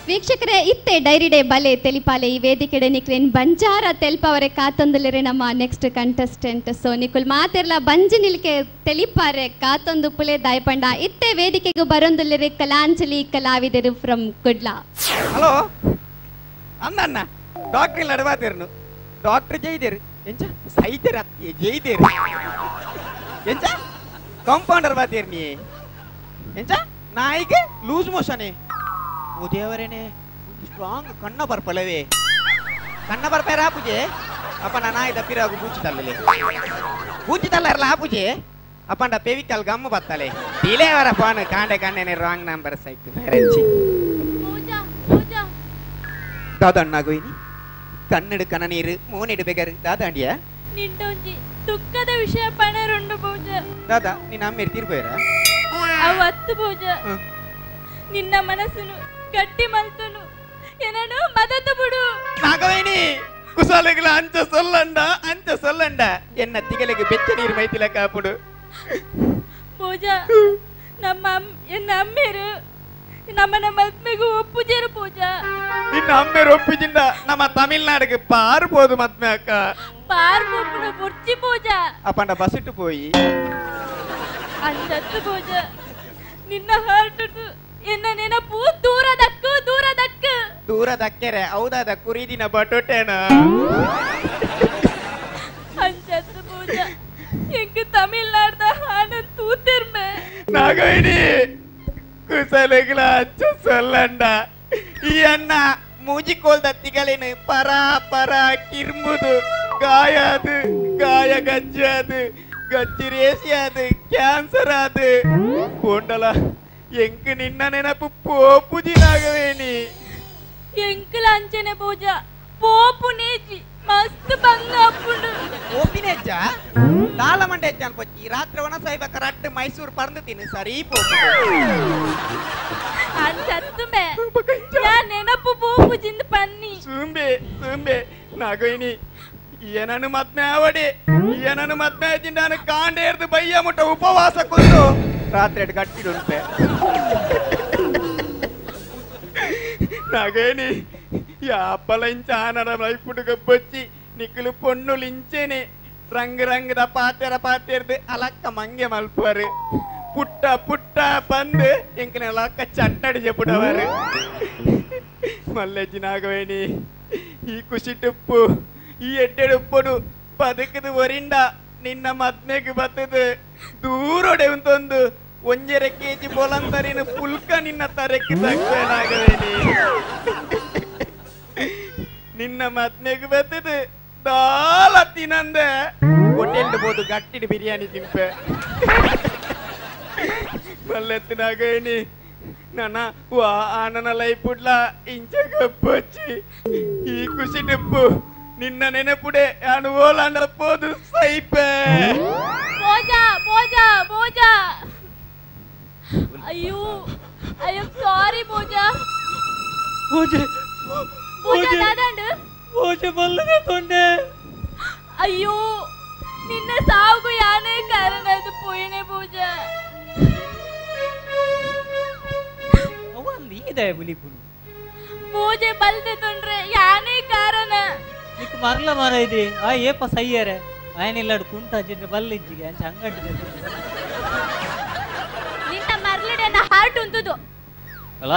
ವೀಕ್ಷಕರೇ ಇತ್ತೆ dairy day ಬಲೆ ತೆಲಿಪಾಲೆ ಈ ವೇದಿಕೆಡೆ ನಿಕ್ಲೇನ್ ಬಂಜಾರ ತೆಲ್ಪವರೆ ಕಾತೊಂದುಲೆರೆ ನಮ್ಮ ನೆಕ್ಸ್ಟ್ ಕಂಟೆಸ್ಟೆಂಟ್ ಸೊ ನಿಕುಲ್ ಮಾತಿರ್ಲ ಬಂಜಿ ನಿಲ್ಕೆ ತೆಲಿಪಾರೆ ಕಾತೊಂದು ಪುಲೆ ದಾಯಪಂಡ ಇತ್ತೆ ವೇದಿಕೆಗೂ ಬರೊಂದುಲೆರೆ ಕಲಾಂಜಲಿ ಕಲಾವಿದರು ಫ್ರಮ್ ಕುಡ್ಲ. ಹಲೋ ಅನ್ನ ಡಾಕ್ಟರ್ ಇಲ್ಲ ಅಡವಾತಿರ್ನು ಡಾಕ್ಟರ್ ಜೈದೇರು ಎಂಚ ಸೈದೇರ ಜೈದೇರು ಎಂಚ ಕಾಂಪೌಂಡರ್ ಬಾತಿರ್ ನೀ ಎಂಚ ನಾಯಿಗೆ ಲೂಸ್ ಮೋಷನೇ ಓ ದೇವರೇನೆ ಸ್ಟ್ರಾಂಗ್ ಕಣ್ಣ ಬರ್ಪಲವೇ ಕಣ್ಣ ಬರ್ಪಾರ ಪೂಜೆ ಅಪ್ಪ ನಾನು ಆಯ್ದ ಪಿರಾಗು ಬೂಚಿತಲ್ಲ ಪೂಜೆ ಅಪ್ಪಂಡ ಪೆವಿಕಲ್ ಗಮ್ಮು ಬತ್ತಲೆ ಡಿಲೇವರ ಫೋನ್ ಕಾಂಡೆ ಕಾಂಡೆನೆ ರಾಂಗ್ ನಂಬರ್ ಸೈತು ರೆಂಚಿ ದಾದಣ್ಣಾಗೋಯ್ನಿ ಕಣ್ಣಡು ಕನ ನೀರು ಮೂನಿಡು ಬೆಗರು ದಾದಾಂಡಿಯಾ ನಿಂಡೊಂಜಿ ದುಃಖದ ವಿಷಯ ಪಣರುಂಡು ಪೂಜ ದಾದಾ ನೀನು ಅಮ್ಮೇರು ತೀರ್ಬೋಯರ ಅವತ್ತು ಪೂಜ ನಿನ್ನ ಮನಸ್ಸುನು ಗಟ್ಟಿ ಮಲ್ತನು ಏನನು ಮದತ್ತು ಬಿಡು ನಾಗವೇಣಿ ಕುಸಾಲೆಗಳ ಅಂಚ ಸೊಲ್ಲಂಡ ಎನ್ನ ತಿಗಲಿಗೆ ಬೆಚ್ಚ ನೀರು ಮೈತಿಲ ಕಾಪುಡು ಪೂಜ ಎನ್ನ ಅಮ್ಮೇರು ನಮ್ಮನ ಮದ್ಮೆಗೂ ಒಪ್ಪುಜೇರು ಪೂಜ ನಿನ್ನ ಅಮ್ಮೇರು ಒಪ್ಪಿಜಿಂದ ನಮ್ಮ ತಮಿಳ್ನಾಡಿಗೆ ಪಾರ್ಬೋದು ಮದ್ಮೆ ಅಕ್ಕ ಪಾರ್ಬೋದು ಬುರ್ಚಿ ಪೂಜ ಅಪ್ಪಂಡ ಬಸ್ಸಿಟ್ಟು ಪೋಯಿ ಅಂದತ್ತು ಪೂಜ ನಿನ್ನ ಹಾರ್ಟ್ ಎನ್ನ ನೆನಪು ದೂರ ದಕ್ಕೆರೆ ಹೌದಾದ ಕುರಿದಿನ ಬಟೋಟೇನ ಅಂಚತ್ತು ಪೂಜ ಎಂಕ್ ತಮಿಳ್ನಾಡ್ದ ಆನಂದ್ ತೂತಿರ್ಮೆ ನಾಗವೇಣಿ ಕುಸಲೆಗಳ ಅಚ್ಚ ಸೊಲ್ಲಂಡ ಈ ಅನ್ನ ಮೂಜಿಕೋಲ್ ದತ್ತಿಗಳೇನು ಪರ ಕಿರ್ಮುದು ಗಾಯ ಗಜ್ಜಾದು ಗಜ್ಜಿ ರೇಸಿ ಅದು ಕ್ಯಾನ್ಸರ್ ಅದು ಕೊಂಡಲ ಎಂಕ್ ನಿನ್ನ ನೆನಪು ಪೋಪುಜಿ ನಾಗವೇಣಿ ಎಂಕಲ ಅಂಚನೆ ಪೂಜ ಪೋಪು ನೇಜಿ ಮಸ್ತ್ ಬಂಗ ಅಪ್ಪುಂಡು ಓಪಿನೆಜ್ಜ ದಾಲ ಮಂಡೆ ಹೆಚ್ಚ ಅನ್ಪಚ್ಚಿ ರಾತ್ರಿ ಒಣ ಸಾಯ್ಬ ಕರೆಕ್ಟ್ ಮೈಸೂರು ಪರ್ದು ತಿನ್ನು ಸರಿ ಪೋಪು ಅಂಚತ್ತುಮೆ ಯಾ ನೆನಪು ಪೋಪು ಜಿಂದ ಪನ್ನಿ ಸುಂಬೆ ನಾಗವೇಣಿ ಏನನು ಮದ್ಮೆ ಆವಡಿ ಏನನು ಮದ್ಮೆ ಆಜಿ ನಾನು ಕಾಂಡೆ ಎರ್ದು ಬಯ್ಯ ಮುಟ್ಟ ಉಪವಾಸ ಕುಂದು ರಾತ್ರಿ ಗಟ್ಟಿಡುಂಟೆ ನಾಗೇನಿ ಯಾಪಲಿಂಚ ಆನರ ಲೈಫುಡುಗ ಬಚ್ಚಿ ನಿಕ್ಕಲು ಪೊಣ್ಣುಲಿಂಚೇನೆ ರಂಗದ ಪಾತೆರ್ದು ಅಲಕ್ಕ ಮಂಗೆ ಮಲ್ಪರು ಪುಟ್ಟ ಬಂದು ಎಂಕನ ಅಲಕ್ಕ ಚಟ್ಟಡಿ ಚೆಪ್ಪುಡವರು ಮಲ್ಲೆಜ್ಜಿ ನಾಗವೇಣಿ ಈ ಖುಷಿ ಟುಪ್ಪು ಈ ಎಡ್ಡೆಡುಪ್ಪುಡು ಬದುಕದು ಒರಿಂಡ ನಿನ್ನ ಮದ್ಮೆಗೆ ಬತ್ತದು ದೂರೊಡೆ ಉಂತೊಂದು 1.5 kg ಬೋಲಂತರಿನ ಪುಲ್ಕ ನಿನ್ನ ತರಕ್ಕೆ ತಕ್ಕನಾಗವೇನಿ ನಿನ್ನ ಮದ್ಮೆಗೆ ಬತ್ತದು ದಾಲ ತಿನ್ನಂದೆ ಹೋಟೆಲ್ ಬೋದು ಗಟ್ಟಿನ ಬಿರಿಯಾನಿ ತಿನ್ಪೆ ಮಲ್ಲೆತ್ತಿನಾಗವೇನಿ ನನ್ನ ವಾ ಆನನ ಲೈಫುಡ್ಲ ಇಂಚಗಪ್ಪಚ್ಚಿ ಈ ಖುಷಿ ಟಿಪ್ಪು ನಿನ್ನ ನೆನಪುಡೆ ನಾನು ಓಲಾಂಡ ಪೋದು ಸೈಪೆ ಪೂಜ ಅಯ್ಯೋ ಐ ಆಮ್ ಸಾರಿ ಪೂಜ ದಾದಂಡು ಬಲ್ಲದೆ ತೊಂಡೆ ಅಯ್ಯೋ ನಿನ್ನ ಸಾವುಗೂ ಯಾನೇ ಕಾರಣ ಅದು ಪೋಯನೆ ಪೂಜ ನೀದೆ ಬುಲಿಪುನು ಪೂಜೆ ಬಲ್ದೆ ತೊಂಡ್ರೆ ಯಾನೇ ಕಾರಣ ನಿಕ್ ಮರ್ಲ ಮರ ಇದೆ ಆ ಏಪ ಸಯ್ಯರೆ ಆಯನಿಲ್ಲಾಡು ಕುಂಟ ಜಿದ್ರೆ ಬಲ್ಲಿಜ್ಜಿಗೆ ಅಂಚ ಹಂಗಟ್ಟಿದೆ ನಿನ್ನ ಮರ್ಲಿಡೆ ನ ಹಾರ್ಟ್ ಉಂತುದು ಅಲ್ಲ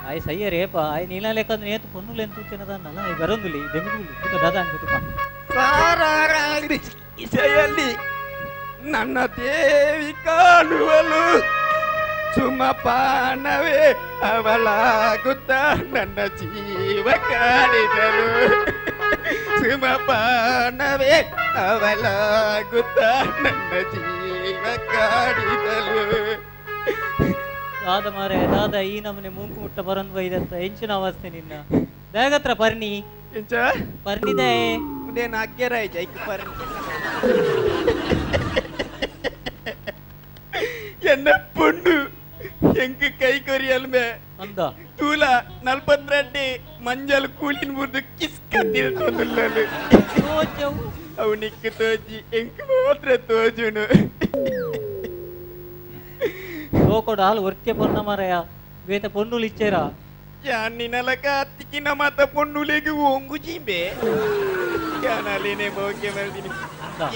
ಆಯ್ ಸಯ್ಯರೆ ಏಪ ಆಯ್ ನೀಲ ಲೆಕ್ಕಂದ್ರೆ ಏತು ಪೊನ್ನುಲೆ ಅಂತ ತಿನ್ನದನ್ನಲ್ಲ ಆಯ್ ಬರೋಂದುಲಿ ದೆಮಿಗುಲಿ ತುಕ ದಾದ ಅನ್ಬಿಟ್ಟು ಇಸೆಯಲ್ಲಿ ನನ್ನ ದೇವಿ ಕಾಣುವಲು ಸುಮಪಾನವೇ ಅವಳಾಗುತ್ತ ನನ್ನ ಜೀವ ಕಾಡಿದಳು ಸುಮಪಾನವೇ ಅವಳಾಗುತ್ತ ನನ್ನ ಜೀವ ಕಾಡಿದಳು ದಾದ ಮಾರೆ ದಾದ ಈ ನಮ್ಮನೆ ಮುಂಕು ಮುಟ್ಟ ಬರಂದ್ ಬೈದಂತ ಹೆಂಚಿನ ಅವಸ್ಥೆ ನಿನ್ನ ಬೇಗತ್ರ ಪರ್ಣಿ ಎಂಚ ಪರ್ಣಿದೆ ಮುಂದೇನು ಅಗ್ಗೆರಾಯ್ ಜೈಕ್ ಪರ್ಣಿ என்ன பொண்ணு எங்க கை கொரியல்மே அந்த ತೂಲ 42 ಮಂಜಲ್ ಕೂಲಿನ ಮುರ್ದು ಕಿಸ್ಕ ತಿಳ್ತೊಂದುಲ್ಲಲು ತೋಜವು ಅವು ನಿಕ್ಕು ತೋಜಿ ಎಂಕ್ ಮಾತ್ರ ತೋಜುನು ತೋಕೊಡ ಹಾಲು ಒರ್ತೆ ಪೊನ್ನ ಮರಯ ಬೇತ ಪೊನ್ನುಲು ಇಚ್ಚೇರಾ ಯಾನಿನಲಕ ಅತ್ತಿಕಿನ ಮಾತ ಪೊನ್ನುಲೆಗೆ ಒಂಗು ಜೀಂಬೆ ಯಾನಲೇನೆ ಮೋಕೆ ಮಲ್ದಿನಿ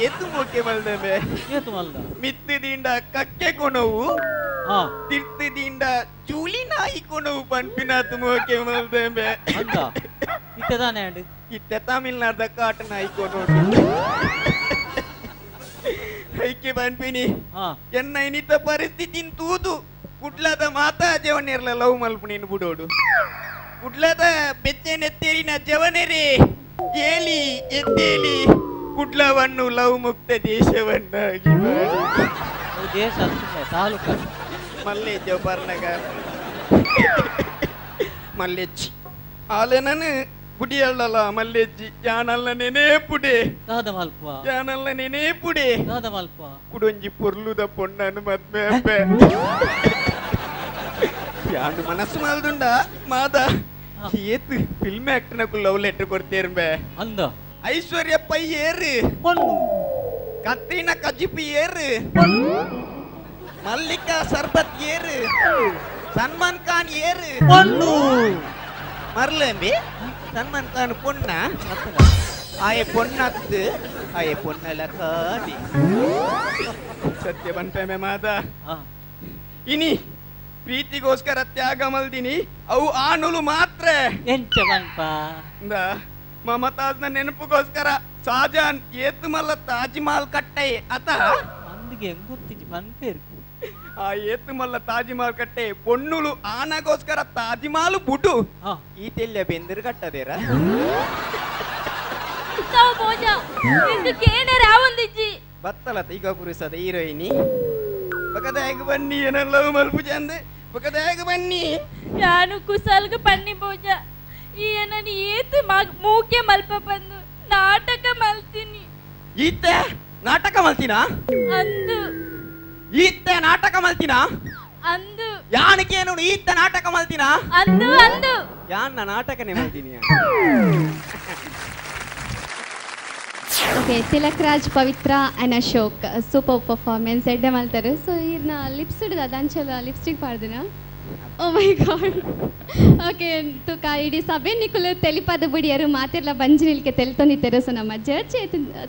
ಎತ್ತು ಮೋಕೆ ಮಲ್ದಮೆ ಏತು ಮಲ್ದ ಮಿತ್ತದಿಂದ ಕಕ್ಕೆ ಕೊನವು ಹಾ ತಿರ್ತದಿಂದ ಚೂಲಿ ನಾಯಿ ಕೊನವು ಪಂಪಿನಾತು ಮೋಕೆ ಮಲ್ದಮೆ ಅಂತ ಇತ್ತದಾನೆ ಅಂಡ್ ಇಟ್ಟ ತಮಿಳ್ನಾಡ ಕಾಟ ನಾಯಿ ಕೊನೋಡು ಐಕೆ ಪಂಪಿನಿ ಹಾ ಎನ್ನ ಇನಿತ ಪರಿಸ್ಥಿತಿ ತೂದು ಕುಡ್ಲದ ಮಾತಾ ಜವನೇರ್ಲ ಲವ್ ಮಲ್ಪುಣಿನ ಬಿಡೋಡು ಕುಡ್ಲದ ಬೆಚ್ಚನೆತ್ತೇರಿನ ಜವನೆರೇ ಏಲಿ ಎದ್ದೇಲಿ ಕುಡ್ಲವನ್ನು ಲವ್ ಮುಕ್ತ ದೇಶವನ್ನಾಗಿ ಮಾಡಿ ದೇಶ ತಾಲೂಕ ಮಲ್ಲೆ ಜೋಪರ್ನಗ ಮಲ್ಲೆಚ್ಚಿ ಆಲೆನನು ಬುಡಿಯಳ್ಳಲ್ಲ ಮಲ್ಲೆಜ್ಜಿ ಯಾನಲ್ಲ ನೆನೇಪುಡೆ ದಾದ ಮಲ್ಪ ಯಾನಲ್ಲ ನೆನೇಪುಡೆ ದಾದ ಮಲ್ಪ ಕುಡೊಂಜಿ ಪೊರ್ಲುದ ಪೊಣ್ಣನು ಮದ್ಮೆ ಅಪ್ಪೆ ಯಾನು ಮನಸ್ಸು ಮಲ್ದುಂಡ ಮಾದ ಏತು ಫಿಲ್ಮ್ ಆಕ್ಟರ್ನಕು ಲವ್ ಲೆಟರ್ ಕೊಡ್ತೇರ್ಬೆ ಅಂದ ಐಶ್ವರ್ಯ ಪೈ ಏರು ಪೊನ್ನು ಕತ್ರಿನ ಕಜಿಪಿ ಏರು ಮಲ್ಲಿಕಾ ಸರ್ಬತ್ ಏರು ಸಲ್ಮಾನ್ ಖಾನ್ ಏರು ಪೊನ್ನು ಮರ್ಲೇಂಬಿ ಸಲ್ಮಾನ್ ಖಾನ್ ಪೊಣ್ಣ ಆಯ ಪೊಣ್ಣತ್ತು ಆಯ ಪೊಣ್ಣಲ ಕಾಡಿ ಸತ್ಯ ಬಂಪೆ ಮಾದ ಹಾ ಇನಿ ಪ್ರೀತಿಗೋಸ್ಕರ ತ್ಯಾಗ ಮಲ್ದಿನಿ ಅವು ಆನುಲು ಮಾತ್ರ ಎಂಚ ಮಲ್ಪ ಮಮತಾಜ್ನ ನೆನಪುಗೋಸ್ಕರ ಶಾಜಾನ್ ಏತು ಮಲ್ಲ ತಾಜ್ ಮಹಲ್ ಕಟ್ಟೆ ಅತ ಅಂದಿಗೆ ಎಂಗುತ್ತಿಜಿ ಬಂತೇರ್ಕು ಆ ಏತು ಮಲ್ಲ ತಾಜ್ ಮಹಲ್ ಕಟ್ಟೆ ಪೊಣ್ಣುಲು ಆನಗೋಸ್ಕರ ತಾಜ್ ಮಹಲ್ ಬುಡು ಹಾ ಈ ತೆಲ್ಯ ಬೆಂದಿರು ಕಟ್ಟದೇರ ತಾವು ಪೂಜ ಇಂದುಕೇನೆ ರಾವಂದಿಜ್ಜಿ ಬತ್ತಲ ಈಗ ಪುರುಸದ ಹೀರೋಯಿನಿ ಪಕ್ಕದಾಗ ಬನ್ನಿ ಏನಲ್ಲ ಮಲ್ಪುಜ ಅಂದೆ ಪಕ್ಕದಾಗ ಬನ್ನಿ ನಾನು ಕುಸಲ್ಗ ಪನ್ನಿ ಪೂಜ ಈಯನని ಏತು ಮೂಕೆ ಮಲ್ಪ ಬಂದು ನಾಟಕ ಮಲ್ತೀನಿ ಈತೆ ನಾಟಕ ಮಲ್ತೀನಾ ಅಂದು ಈತೆ ನಾಟಕ ಮಲ್ತೀನಾ ಅಂದು ಯಾನಕೇನು ಈತ ನಾಟಕ ಮಲ್ತೀನಾ ಅಂದು ಅಂದು ಯಾನ್ನ ನಾಟಕನೇ ಮಲ್ತೀನಿ okay Tilak Raj Pavitra and Ashok super performance ಎಡ್ಡೆ ಮಾಡ್ತಾರೆ ಸೊ ಇರ್ನ ಲಿಪ್ಸ್ ಹಿಡಿದ ದಂಚಲ ಲಿಪ್ಸ್ಟಿಕ್ ಪಾಡ್ದಿನ ಓ ಮೈ ಗಾಡ್ ಓಕೆ ತುಕ ಇಡೀ ಸಭೆ ನಿಕುಲು ತೆಲಿಪದ ಬುಡಿಯರು ಮಾತಿರ್ಲ ಬಂಜಿ ನಿಲ್ಕೆ ತೆಲ್ತೊಂದಿತ್ತರು ಸೊ ನಮ್ಮ ಜಡ್ಜ್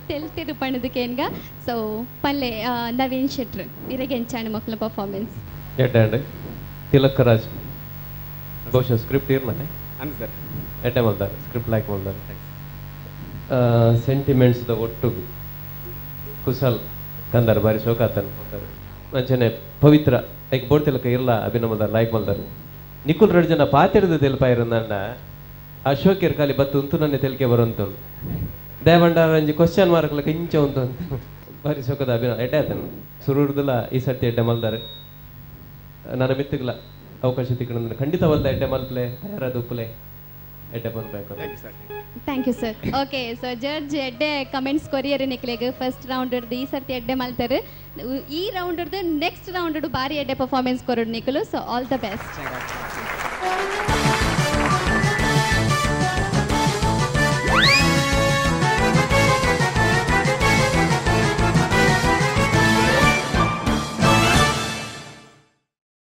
ತೆಲ್ತಿರು ಪಣದಕ್ಕೆ ಏನ್ಗ ಸೊ ಪಲ್ಲೆ ನವೀನ್ ಶೆಟ್ರು ಇರಗೆ ಎಂಚಾಣ ಮಕ್ಕಳ ಪರ್ಫಾರ್ಮೆನ್ಸ್ ಎಡ್ಡೆ ತಿಲಕ್ ರಾಜ್ ಬಹುಶಃ ಸ್ಕ್ರಿಪ್ಟ್ ಇರ್ನೇ ಅನ್ಸರ್ ಎಡ್ಡೆ ಮಾಡ್ತಾರೆ ಸ್ಕ್ರಿಪ್ಟ್ ಲೈಕ್ ಮಾಡ್ತಾರೆ ಸೆಂಟಿಮೆಂಟ್ಸ್ದ ಒಟ್ಟುಗು ಕುಶಲ್ ಕಂದರ್ ಬಾರಿ ಶೋಕಾತನ್ ಮಂಚನೆ ಪವಿತ್ರ ಐಕ್ ಬೋಡ್ ತಿಲಕ ಇರ್ಲ ಅಭಿನಮದ ಲೈಕ್ ಮಲ್ದಾರು ನಿಕುಲ್ 2 ಜನ ಪಾತಿಡ್ದು ತೆಲ್ಪ ಇರಂದಂಡ ಅಶೋಕ್ ಇರ್ಕಾಲಿ ಬತ್ತು ಉಂತು ನನ್ನ ತೆಲ್ಕೆ ಬರುವಂತು ದೇವಂಡ ರಂಜಿ ಕ್ವಶನ್ ಮಾರ್ಕ್ಲ ಕಿಂಚ ಉಂಟು ಅಂತ ಬಾರಿ ಶೋಕದ ಅಭಿನವ ಎಡ್ಡೆ ಆತನು ಸುರುಡ್ದಲ್ಲ ಈ ಸರ್ತಿ ಎಡ್ಡೆ ಮಲ್ದಾರೆ ನನ್ನ ಮಿತ್ತಿಗ್ಲ ಅವಕಾಶ ತಿಕ್ಕಣ ಖಂಡಿತವಲ್ಲ ಎಡ್ಡೆ ಮಲ್ಪ್ಲೆ ಯಾರಾದ ಉಪ್ಪಲೆ ಎಡ್ಡೆ ಬಂದ್ಬೇಕು thank you sir okay so judge ಎಡ್ಡೆ ಕಮೆಂಟ್ಸ್ ಕೊರಿಯರ್ ನಿಕ್ಲೆಗೆ ಫಸ್ಟ್ ರೌಂಡ್ ಹಿಡ್ದು ಈ ಸರ್ತಿ ಎಡ್ಡೆ ಮಲ್ತಾರೆ ಈ ರೌಂಡ್ ಹಿಡ್ದು ನೆಕ್ಸ್ಟ್ ರೌಂಡ್ ಹಿಡ್ದು ಭಾರಿ ಎಡ್ಡೆ ಪರ್ಫಾರ್ಮೆನ್ಸ್ ಕೊರೋಡು ನಿಖಲು ಸೊ ಆಲ್ ದ ಬೆಸ್ಟ್